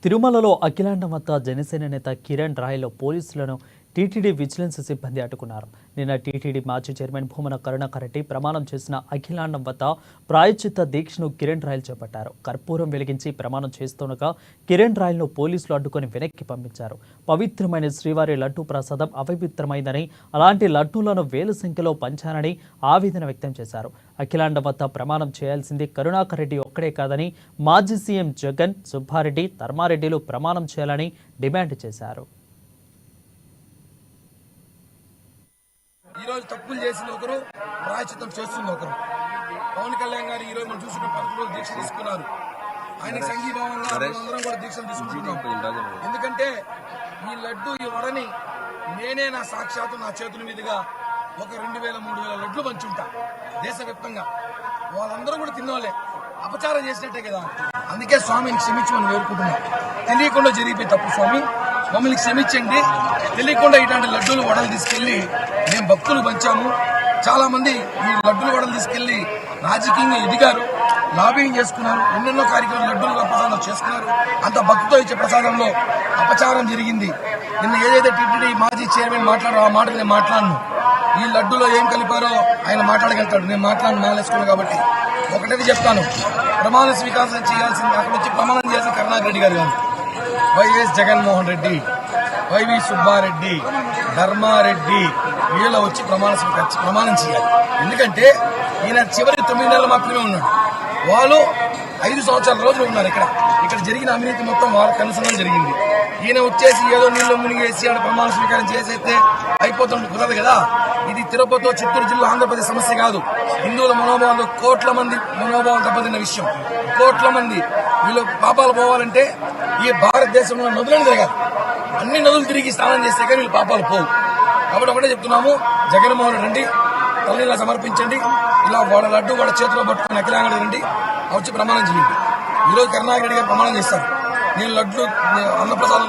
తిరుమలలో అఖిలాండ మత జనసేన నేత కిరణ్ రాయ్లో పోలీసులను టీటీడీ విజిలెన్స్ సిబ్బంది అడ్డుకున్నారు. నిన్న టీటీడీ మాజీ చైర్మన్ భూమన కరుణాకర్ రెడ్డి ప్రమాణం చేసిన అఖిలాండం వద్ద ప్రాయశ్చిత్త దీక్షను కిరణ్ రాయల్ చేపట్టారు. కర్పూరం వెలిగించి ప్రమాణం చేస్తుండగా కిరణ్ రాయల్ను పోలీసులు అడ్డుకొని వెనక్కి పంపించారు. పవిత్రమైన శ్రీవారి లడ్డూ ప్రసాదం అపవిత్రమైందని, అలాంటి లడ్డూలను వేల సంఖ్యలో పంచారని ఆవేదన వ్యక్తం చేశారు. అఖిలాండం వద్ద ప్రమాణం చేయాల్సింది కరుణాకర్ రెడ్డి ఒక్కడే కాదని మాజీ సీఎం జగన్, సుబ్బారెడ్డి, ధర్మారెడ్డిలు ప్రమాణం చేయాలని డిమాండ్ చేశారు. ఈ రోజు తప్పులు చేసిన ఒకరు, ప్రాయశ్చిత్తం చేస్తున్న ఒకరు. పవన్ కళ్యాణ్ గారు ఈ రోజు మనం చూసిన 10 రోజులు దీక్ష తీసుకున్నారు. ఆయనకి సంఘీభావంగా అందరం కూడా దీక్షలు తీసుకుంటున్నాం. ఎందుకంటే ఈ లడ్డు ఈ వడని నేనే నా సాక్షాత్తు నా చేతుల మీదుగా ఒక 2000-3000 లడ్లు పంచుంటా దేశవ్యాప్తంగా. వాళ్ళందరూ కూడా తిన్నవాళ్ళే, అపచారం చేసినట్టే కదా. అందుకే స్వామిని క్షమించమని వేడుకుంటున్నాం. తెలియకుండా జరిగిపోయి తప్పు స్వామి, మమ్మల్ని క్షమించండి. తెలియకుండా ఇలాంటి లడ్డూలు వడలు తీసుకెళ్లి మేము భక్తులు పంచాము. చాలా మంది ఈ లడ్డూలు వడలు తీసుకెళ్లి రాజకీయంగా ఎదిగారు, లాబింగ్ చేసుకున్నారు, ఎన్నెన్నో కార్యక్రమాలు లడ్డూలు ప్రసాదం చేసుకున్నారు. అంత భక్తితో ఇచ్చే ప్రసాదంలో అపచారం జరిగింది. నిన్న ఏదైతే టీటీడీ మాజీ చైర్మన్ మాట్లాడారో ఆ మాట నేను మాట్లాడను. ఈ లడ్డూలో ఏం కలిపారో ఆయన మాట్లాడగలుగుతాడు, నేను మాలేసుకున్నాను. కాబట్టి ఒకటేది చెప్తాను, ప్రమాణ స్వీకారం చేయాల్సింది అక్కడ వచ్చి ప్రమాణం చేయాల్సిన కరుణాకర్ రెడ్డి గారు కాదు, వైఎస్ జగన్మోహన్ రెడ్డి, వైవి సుబ్బారెడ్డి, ధర్మారెడ్డి వీళ్ళ వచ్చి ప్రమాణం చేయాలి. ఎందుకంటే ఈయన చివరి 9 నెలలు మాత్రమే ఉన్నాడు. వాళ్ళు 5 సంవత్సరాల రోజులు ఉన్నారు. ఇక్కడ జరిగిన అవినీతి మొత్తం వాళ్ళకి అనుసంధానం జరిగింది. ఈయన వచ్చేసి ఏదో నీళ్ళు మునిగేసి ఆడ ప్రమాణ స్వీకారం చేసేస్తే అయిపోతుంది, కుదరదు కదా. ఇది తిరుపతి, చిత్తూరు జిల్లా, ఆంధ్రప్రదేశ్ సమస్య కాదు. హిందువుల మనోభావాలు, కోట్ల మంది మనోభావాలు దెబ్బతిన్న విషయం. కోట్ల మంది వీళ్ళు పాపాలు పోవాలంటే ఈ భారతదేశంలో నదులను తిరగాలి. అన్ని నదులు తిరిగి స్నానం చేస్తే కానీ వీళ్ళు పాపాలు పోవు. కాబట్టి ఒకటే చెప్తున్నాము, జగన్మోహన్ రెడ్డి తల్లిలా సమర్పించండి. ఇలా వాళ్ళ లడ్డు వాళ్ళ చేతిలో పట్టుకుని అఖిలాండ రండి, వచ్చి ప్రమాణం చేయండి. ఈరోజు కరుణాకర్ రెడ్డి గారు ప్రమాణం చేస్తారు, నేను లడ్లు అన్నప్రసాదం